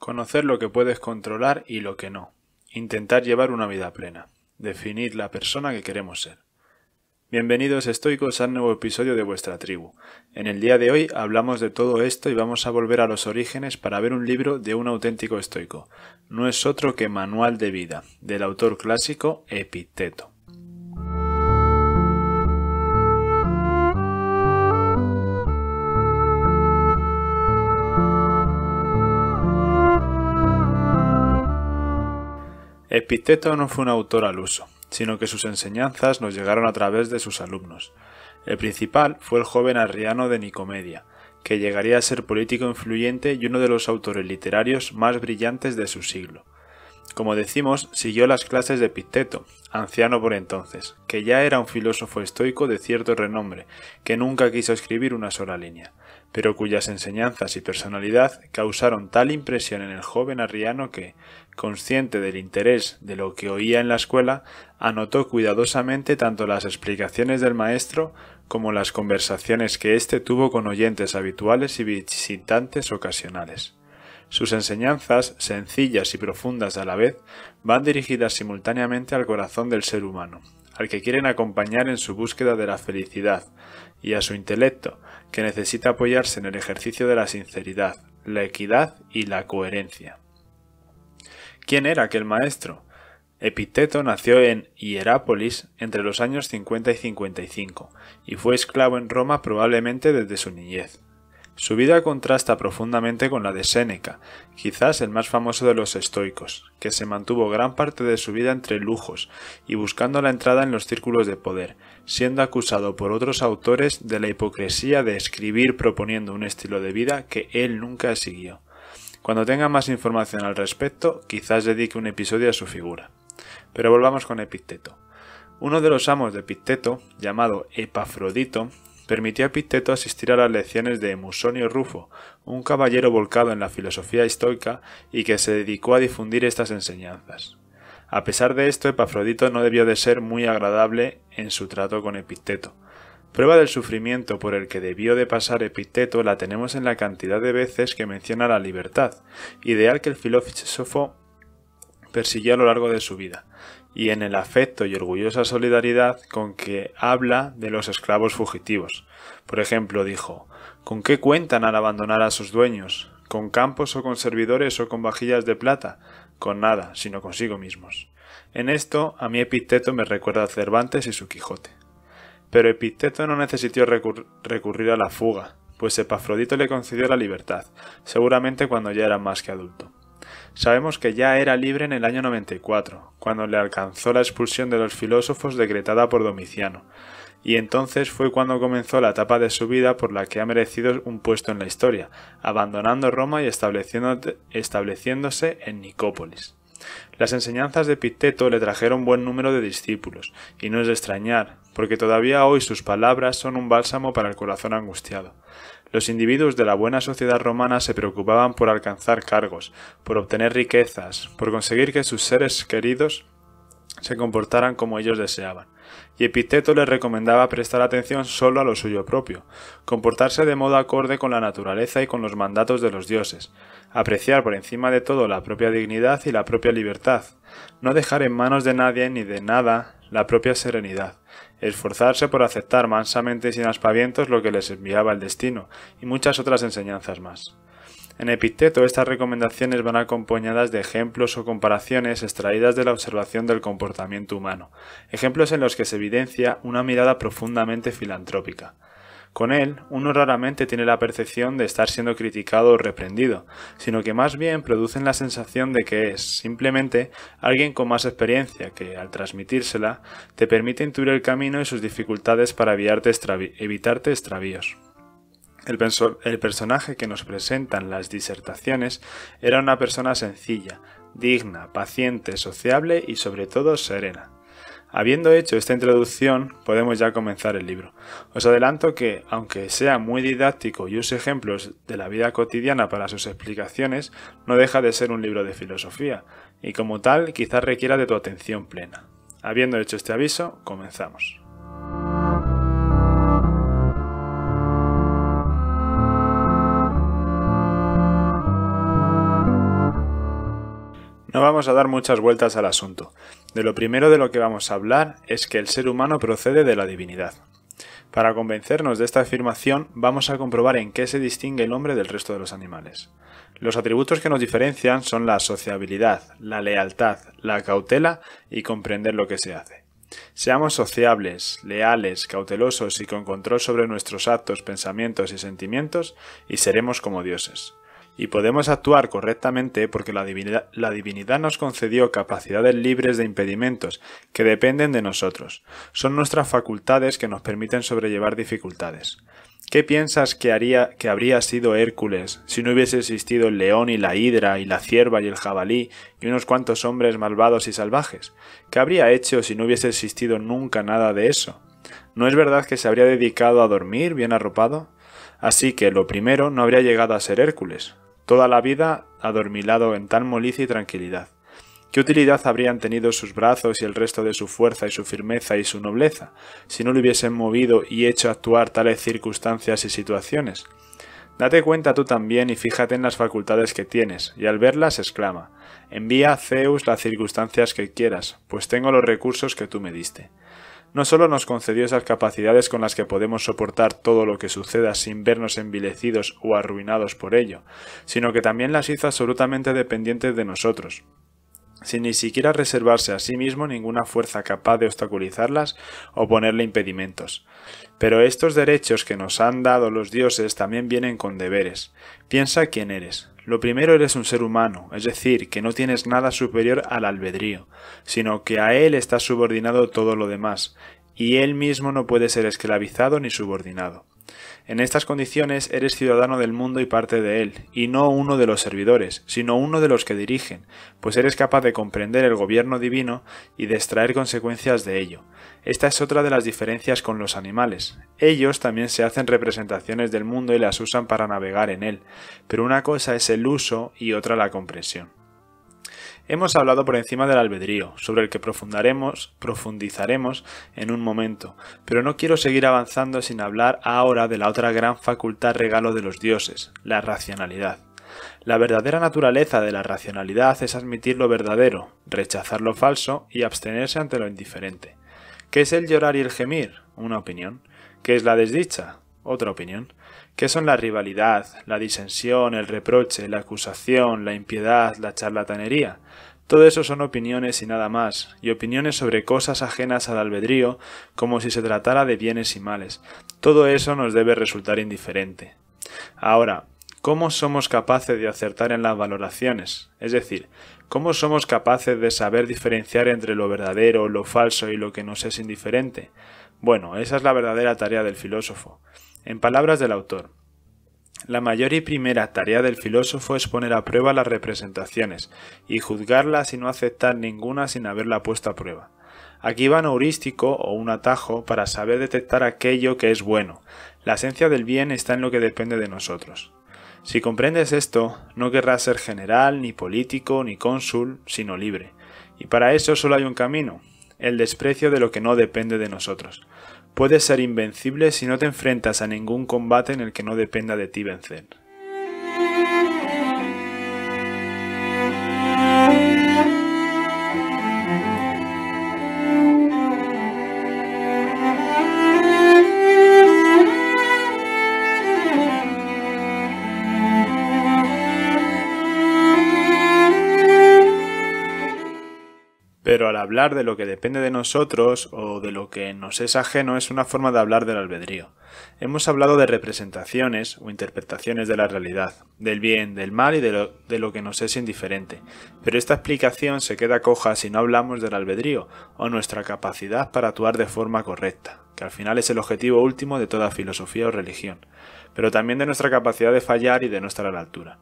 Conocer lo que puedes controlar y lo que no. Intentar llevar una vida plena. Definir la persona que queremos ser. Bienvenidos estoicos al nuevo episodio de vuestra tribu. En el día de hoy hablamos de todo esto y vamos a volver a los orígenes para ver un libro de un auténtico estoico. No es otro que Manual de Vida, del autor clásico Epicteto. Epicteto no fue un autor al uso, sino que sus enseñanzas nos llegaron a través de sus alumnos. El principal fue el joven Arriano de Nicomedia, que llegaría a ser político influyente y uno de los autores literarios más brillantes de su siglo. Como decimos, siguió las clases de Epicteto, anciano por entonces, que ya era un filósofo estoico de cierto renombre, que nunca quiso escribir una sola línea, pero cuyas enseñanzas y personalidad causaron tal impresión en el joven Arriano que, consciente del interés de lo que oía en la escuela, anotó cuidadosamente tanto las explicaciones del maestro como las conversaciones que éste tuvo con oyentes habituales y visitantes ocasionales. Sus enseñanzas, sencillas y profundas a la vez, van dirigidas simultáneamente al corazón del ser humano, al que quieren acompañar en su búsqueda de la felicidad, y a su intelecto, que necesita apoyarse en el ejercicio de la sinceridad, la equidad y la coherencia. ¿Quién era aquel maestro? Epicteto nació en Hierápolis entre los años 50 y 55, y fue esclavo en Roma probablemente desde su niñez. Su vida contrasta profundamente con la de Séneca, quizás el más famoso de los estoicos, que se mantuvo gran parte de su vida entre lujos y buscando la entrada en los círculos de poder, siendo acusado por otros autores de la hipocresía de escribir proponiendo un estilo de vida que él nunca siguió. Cuando tenga más información al respecto, quizás dedique un episodio a su figura. Pero volvamos con Epicteto. Uno de los amos de Epicteto, llamado Epafrodito, permitió a Epicteto asistir a las lecciones de Musonio Rufo, un caballero volcado en la filosofía estoica y que se dedicó a difundir estas enseñanzas. A pesar de esto, Epafrodito no debió de ser muy agradable en su trato con Epicteto. Prueba del sufrimiento por el que debió de pasar Epicteto la tenemos en la cantidad de veces que menciona la libertad, ideal que el filósofo persiguió a lo largo de su vida, y en el afecto y orgullosa solidaridad con que habla de los esclavos fugitivos. Por ejemplo, dijo: ¿con qué cuentan al abandonar a sus dueños? ¿Con campos o con servidores o con vajillas de plata? Con nada, sino consigo mismos. En esto, a mí Epicteto me recuerda a Cervantes y su Quijote. Pero Epicteto no necesitó recurrir a la fuga, pues Epafrodito le concedió la libertad, seguramente cuando ya era más que adulto. Sabemos que ya era libre en el año 94, cuando le alcanzó la expulsión de los filósofos decretada por Domiciano, y entonces fue cuando comenzó la etapa de su vida por la que ha merecido un puesto en la historia, abandonando Roma y estableciéndose en Nicópolis. Las enseñanzas de Epicteto le trajeron buen número de discípulos, y no es de extrañar, porque todavía hoy sus palabras son un bálsamo para el corazón angustiado. Los individuos de la buena sociedad romana se preocupaban por alcanzar cargos, por obtener riquezas, por conseguir que sus seres queridos se comportaran como ellos deseaban, y Epicteto les recomendaba prestar atención solo a lo suyo propio, comportarse de modo acorde con la naturaleza y con los mandatos de los dioses, apreciar por encima de todo la propia dignidad y la propia libertad, no dejar en manos de nadie ni de nada la propia serenidad, esforzarse por aceptar mansamente y sin aspavientos lo que les enviaba el destino, y muchas otras enseñanzas más. En Epicteto estas recomendaciones van acompañadas de ejemplos o comparaciones extraídas de la observación del comportamiento humano, ejemplos en los que se evidencia una mirada profundamente filantrópica. Con él, uno raramente tiene la percepción de estar siendo criticado o reprendido, sino que más bien producen la sensación de que es, simplemente, alguien con más experiencia que, al transmitírsela, te permite intuir el camino y sus dificultades para evitarte extravíos. El personaje que nos presentan las disertaciones era una persona sencilla, digna, paciente, sociable y sobre todo serena. Habiendo hecho esta introducción, podemos ya comenzar el libro. Os adelanto que, aunque sea muy didáctico y use ejemplos de la vida cotidiana para sus explicaciones, no deja de ser un libro de filosofía, y como tal quizás requiera de tu atención plena. Habiendo hecho este aviso, comenzamos. No vamos a dar muchas vueltas al asunto. De lo primero de lo que vamos a hablar es que el ser humano procede de la divinidad. Para convencernos de esta afirmación, vamos a comprobar en qué se distingue el hombre del resto de los animales. Los atributos que nos diferencian son la sociabilidad, la lealtad, la cautela y comprender lo que se hace. Seamos sociables, leales, cautelosos y con control sobre nuestros actos, pensamientos y sentimientos, y seremos como dioses. Y podemos actuar correctamente porque la divinidad nos concedió capacidades libres de impedimentos que dependen de nosotros. Son nuestras facultades que nos permiten sobrellevar dificultades. ¿Qué piensas que habría sido Hércules si no hubiese existido el león y la hidra y la cierva y el jabalí y unos cuantos hombres malvados y salvajes? ¿Qué habría hecho si no hubiese existido nunca nada de eso? ¿No es verdad que se habría dedicado a dormir bien arropado? Así que lo primero no habría llegado a ser Hércules. Toda la vida adormilado en tal molicie y tranquilidad. ¿Qué utilidad habrían tenido sus brazos y el resto de su fuerza y su firmeza y su nobleza, si no le hubiesen movido y hecho actuar tales circunstancias y situaciones? Date cuenta tú también y fíjate en las facultades que tienes, y al verlas exclama: envía a Zeus las circunstancias que quieras, pues tengo los recursos que tú me diste. No solo nos concedió esas capacidades con las que podemos soportar todo lo que suceda sin vernos envilecidos o arruinados por ello, sino que también las hizo absolutamente dependientes de nosotros, sin ni siquiera reservarse a sí mismo ninguna fuerza capaz de obstaculizarlas o ponerle impedimentos. Pero estos derechos que nos han dado los dioses también vienen con deberes. Piensa quién eres. Lo primero, eres un ser humano, es decir, que no tienes nada superior al albedrío, sino que a él está subordinado todo lo demás, y él mismo no puede ser esclavizado ni subordinado. En estas condiciones eres ciudadano del mundo y parte de él, y no uno de los servidores, sino uno de los que dirigen, pues eres capaz de comprender el gobierno divino y de extraer consecuencias de ello. Esta es otra de las diferencias con los animales. Ellos también se hacen representaciones del mundo y las usan para navegar en él, pero una cosa es el uso y otra la comprensión. Hemos hablado por encima del albedrío, sobre el que profundizaremos en un momento, pero no quiero seguir avanzando sin hablar ahora de la otra gran facultad regalo de los dioses, la racionalidad. La verdadera naturaleza de la racionalidad es admitir lo verdadero, rechazar lo falso y abstenerse ante lo indiferente. ¿Qué es el llorar y el gemir? Una opinión. ¿Qué es la desdicha? Otra opinión. ¿Qué son la rivalidad, la disensión, el reproche, la acusación, la impiedad, la charlatanería? Todo eso son opiniones y nada más, y opiniones sobre cosas ajenas al albedrío, como si se tratara de bienes y males. Todo eso nos debe resultar indiferente. Ahora, ¿cómo somos capaces de acertar en las valoraciones? Es decir, ¿cómo somos capaces de saber diferenciar entre lo verdadero, lo falso y lo que nos es indiferente? Bueno, esa es la verdadera tarea del filósofo. En palabras del autor: la mayor y primera tarea del filósofo es poner a prueba las representaciones y juzgarlas y no aceptar ninguna sin haberla puesto a prueba. Aquí va un heurístico o un atajo para saber detectar aquello que es bueno. La esencia del bien está en lo que depende de nosotros. Si comprendes esto, no querrás ser general, ni político, ni cónsul, sino libre. Y para eso solo hay un camino: el desprecio de lo que no depende de nosotros. Puedes ser invencible si no te enfrentas a ningún combate en el que no dependa de ti vencer. Pero al hablar de lo que depende de nosotros o de lo que nos es ajeno es una forma de hablar del albedrío. Hemos hablado de representaciones o interpretaciones de la realidad, del bien, del mal y de lo que nos es indiferente. Pero esta explicación se queda coja si no hablamos del albedrío o nuestra capacidad para actuar de forma correcta, que al final es el objetivo último de toda filosofía o religión, pero también de nuestra capacidad de fallar y de no estar a la altura.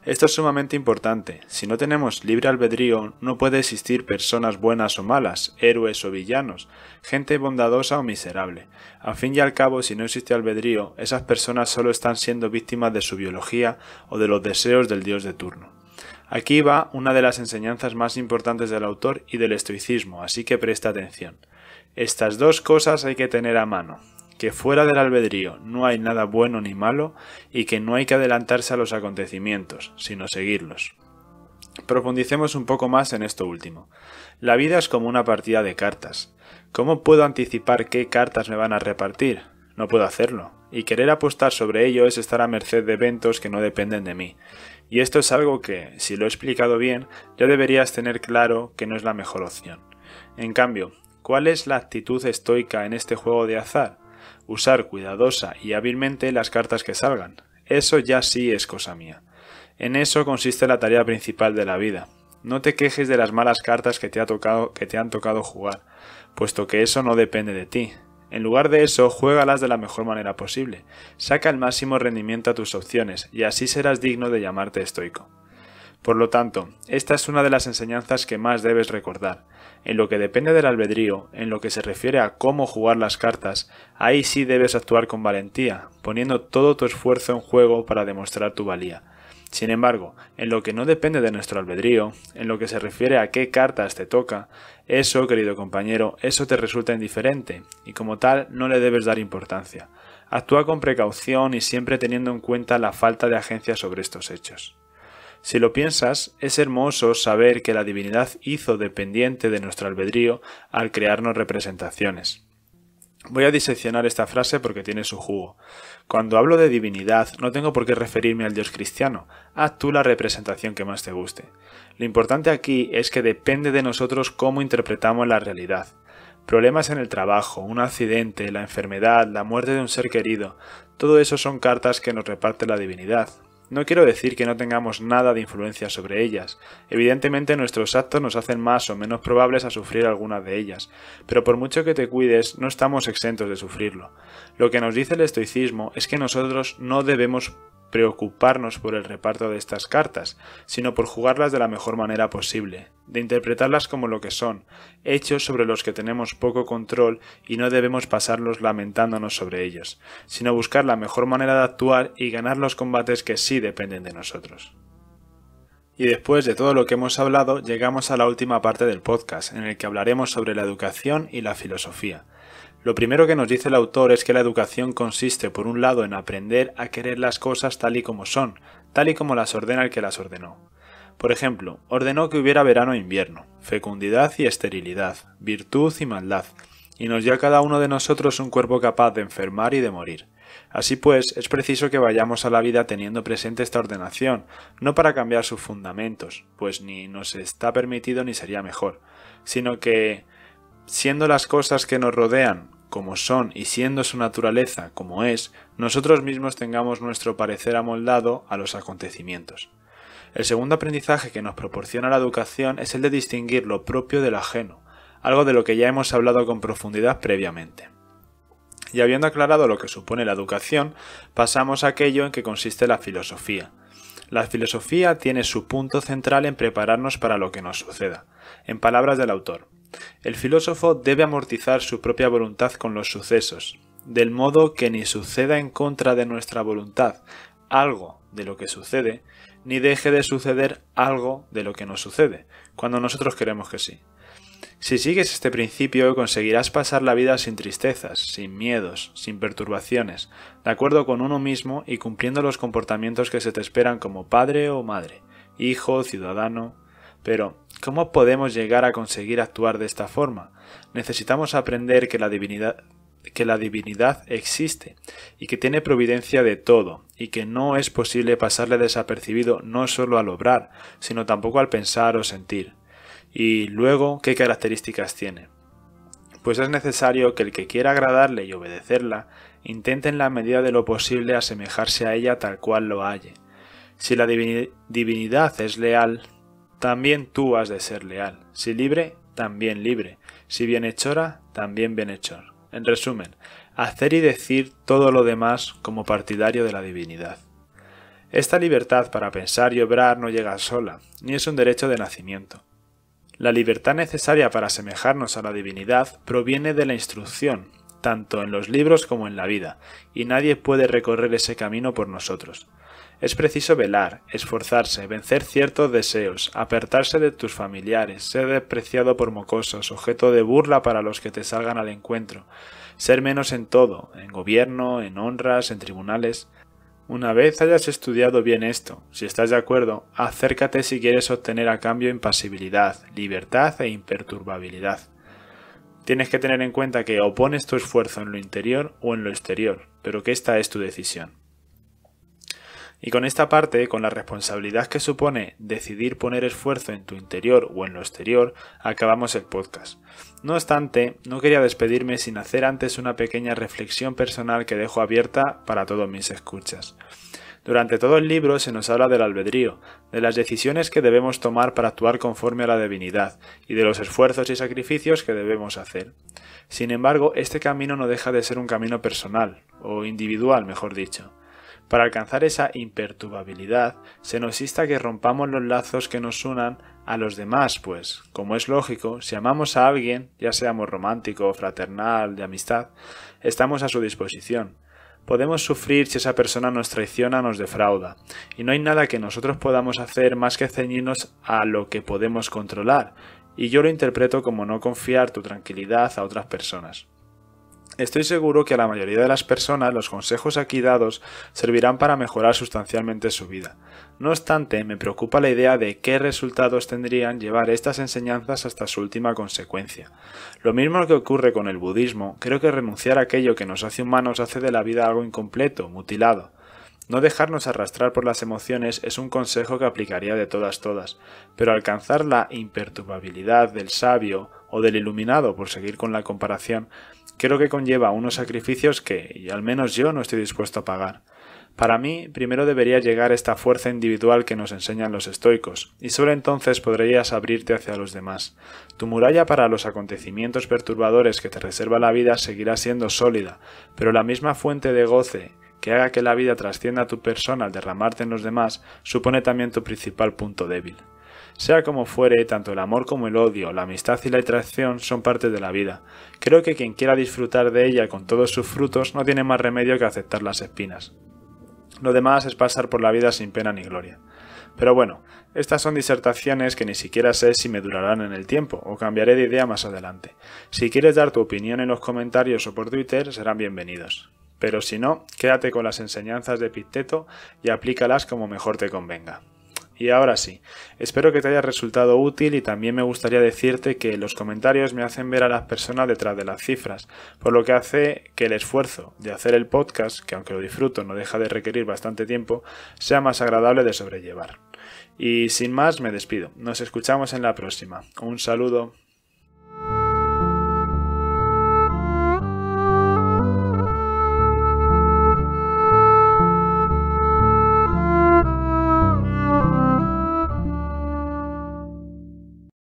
Esto es sumamente importante. Si no tenemos libre albedrío, no puede existir personas buenas o malas, héroes o villanos, gente bondadosa o miserable. Al fin y al cabo, si no existe albedrío, esas personas solo están siendo víctimas de su biología o de los deseos del dios de turno. Aquí va una de las enseñanzas más importantes del autor y del estoicismo, así que presta atención. Estas dos cosas hay que tener a mano: que fuera del albedrío no hay nada bueno ni malo y que no hay que adelantarse a los acontecimientos, sino seguirlos. Profundicemos un poco más en esto último. La vida es como una partida de cartas. ¿Cómo puedo anticipar qué cartas me van a repartir? No puedo hacerlo, y querer apostar sobre ello es estar a merced de eventos que no dependen de mí. Y esto es algo que, si lo he explicado bien, ya deberías tener claro que no es la mejor opción. En cambio, ¿cuál es la actitud estoica en este juego de azar? Usar cuidadosa y hábilmente las cartas que salgan. Eso ya sí es cosa mía. En eso consiste la tarea principal de la vida. No te quejes de las malas cartas que te han tocado jugar, puesto que eso no depende de ti. En lugar de eso, juégalas de la mejor manera posible. Saca el máximo rendimiento a tus opciones, y así serás digno de llamarte estoico. Por lo tanto, esta es una de las enseñanzas que más debes recordar. En lo que depende del albedrío, en lo que se refiere a cómo jugar las cartas, ahí sí debes actuar con valentía, poniendo todo tu esfuerzo en juego para demostrar tu valía. Sin embargo, en lo que no depende de nuestro albedrío, en lo que se refiere a qué cartas te toca, eso, querido compañero, eso te resulta indiferente, y como tal no le debes dar importancia. Actúa con precaución y siempre teniendo en cuenta la falta de agencia sobre estos hechos. Si lo piensas, es hermoso saber que la divinidad hizo dependiente de nuestro albedrío al crearnos representaciones. Voy a diseccionar esta frase porque tiene su jugo. Cuando hablo de divinidad, no tengo por qué referirme al Dios cristiano. Haz tú la representación que más te guste. Lo importante aquí es que depende de nosotros cómo interpretamos la realidad. Problemas en el trabajo, un accidente, la enfermedad, la muerte de un ser querido, todo eso son cartas que nos reparte la divinidad. No quiero decir que no tengamos nada de influencia sobre ellas. Evidentemente nuestros actos nos hacen más o menos probables a sufrir algunas de ellas, pero por mucho que te cuides, no estamos exentos de sufrirlo. Lo que nos dice el estoicismo es que nosotros no debemos preocuparnos por el reparto de estas cartas, sino por jugarlas de la mejor manera posible, de interpretarlas como lo que son, hechos sobre los que tenemos poco control y no debemos pasarlos lamentándonos sobre ellos, sino buscar la mejor manera de actuar y ganar los combates que sí dependen de nosotros. Y después de todo lo que hemos hablado, llegamos a la última parte del podcast, en el que hablaremos sobre la educación y la filosofía. Lo primero que nos dice el autor es que la educación consiste, por un lado, en aprender a querer las cosas tal y como son, tal y como las ordena el que las ordenó. Por ejemplo, ordenó que hubiera verano e invierno, fecundidad y esterilidad, virtud y maldad, y nos dio a cada uno de nosotros un cuerpo capaz de enfermar y de morir. Así pues, es preciso que vayamos a la vida teniendo presente esta ordenación, no para cambiar sus fundamentos, pues ni nos está permitido ni sería mejor, sino que, siendo las cosas que nos rodean como son y siendo su naturaleza como es, nosotros mismos tengamos nuestro parecer amoldado a los acontecimientos. El segundo aprendizaje que nos proporciona la educación es el de distinguir lo propio de lo ajeno, algo de lo que ya hemos hablado con profundidad previamente. Y habiendo aclarado lo que supone la educación, pasamos a aquello en que consiste la filosofía. La filosofía tiene su punto central en prepararnos para lo que nos suceda. En palabras del autor, el filósofo debe amortizar su propia voluntad con los sucesos, del modo que ni suceda en contra de nuestra voluntad algo de lo que sucede, ni deje de suceder algo de lo que nos sucede, cuando nosotros queremos que sí. Si sigues este principio, conseguirás pasar la vida sin tristezas, sin miedos, sin perturbaciones, de acuerdo con uno mismo y cumpliendo los comportamientos que se te esperan como padre o madre, hijo, ciudadano. Pero, ¿cómo podemos llegar a conseguir actuar de esta forma? Necesitamos aprender que la divinidad existe y que tiene providencia de todo y que no es posible pasarle desapercibido no solo al obrar, sino tampoco al pensar o sentir. Y luego, ¿qué características tiene? Pues es necesario que el que quiera agradarle y obedecerla intente en la medida de lo posible asemejarse a ella tal cual lo halle. Si la divinidad es leal, también tú has de ser leal. Si libre, también libre. Si bienhechora, también bienhechor. En resumen, hacer y decir todo lo demás como partidario de la divinidad. Esta libertad para pensar y obrar no llega sola, ni es un derecho de nacimiento. La libertad necesaria para asemejarnos a la divinidad proviene de la instrucción, tanto en los libros como en la vida, y nadie puede recorrer ese camino por nosotros. Es preciso velar, esforzarse, vencer ciertos deseos, apartarse de tus familiares, ser despreciado por mocosos, objeto de burla para los que te salgan al encuentro, ser menos en todo, en gobierno, en honras, en tribunales. Una vez hayas estudiado bien esto, si estás de acuerdo, acércate si quieres obtener a cambio impasibilidad, libertad e imperturbabilidad. Tienes que tener en cuenta que o pones tu esfuerzo en lo interior o en lo exterior, pero que esta es tu decisión. Y con esta parte, con la responsabilidad que supone decidir poner esfuerzo en tu interior o en lo exterior, acabamos el podcast. No obstante, no quería despedirme sin hacer antes una pequeña reflexión personal que dejo abierta para todos mis escuchas. Durante todo el libro se nos habla del albedrío, de las decisiones que debemos tomar para actuar conforme a la divinidad y de los esfuerzos y sacrificios que debemos hacer. Sin embargo, este camino no deja de ser un camino personal, o individual, mejor dicho. Para alcanzar esa imperturbabilidad, se nos insta a que rompamos los lazos que nos unan a los demás, pues, como es lógico, si amamos a alguien, ya sea amor romántico, fraternal, de amistad, estamos a su disposición. Podemos sufrir si esa persona nos traiciona o nos defrauda, y no hay nada que nosotros podamos hacer más que ceñirnos a lo que podemos controlar, y yo lo interpreto como no confiar tu tranquilidad a otras personas. Estoy seguro que a la mayoría de las personas los consejos aquí dados servirán para mejorar sustancialmente su vida. No obstante, me preocupa la idea de qué resultados tendrían llevar estas enseñanzas hasta su última consecuencia. Lo mismo que ocurre con el budismo, creo que renunciar a aquello que nos hace humanos hace de la vida algo incompleto, mutilado. No dejarnos arrastrar por las emociones es un consejo que aplicaría de todas, pero alcanzar la imperturbabilidad del sabio o del iluminado, por seguir con la comparación, creo que conlleva unos sacrificios que, y al menos yo, no estoy dispuesto a pagar. Para mí, primero debería llegar esta fuerza individual que nos enseñan los estoicos, y solo entonces podrías abrirte hacia los demás. Tu muralla para los acontecimientos perturbadores que te reserva la vida seguirá siendo sólida, pero la misma fuente de goce que haga que la vida trascienda a tu persona al derramarte en los demás, supone también tu principal punto débil. Sea como fuere, tanto el amor como el odio, la amistad y la atracción son parte de la vida. Creo que quien quiera disfrutar de ella con todos sus frutos no tiene más remedio que aceptar las espinas. Lo demás es pasar por la vida sin pena ni gloria. Pero bueno, estas son disertaciones que ni siquiera sé si me durarán en el tiempo, o cambiaré de idea más adelante. Si quieres dar tu opinión en los comentarios o por Twitter, serán bienvenidos. Pero si no, quédate con las enseñanzas de Epicteto y aplícalas como mejor te convenga. Y ahora sí, espero que te haya resultado útil y también me gustaría decirte que los comentarios me hacen ver a las personas detrás de las cifras, por lo que hace que el esfuerzo de hacer el podcast, que aunque lo disfruto no deja de requerir bastante tiempo, sea más agradable de sobrellevar. Y sin más me despido, nos escuchamos en la próxima. Un saludo.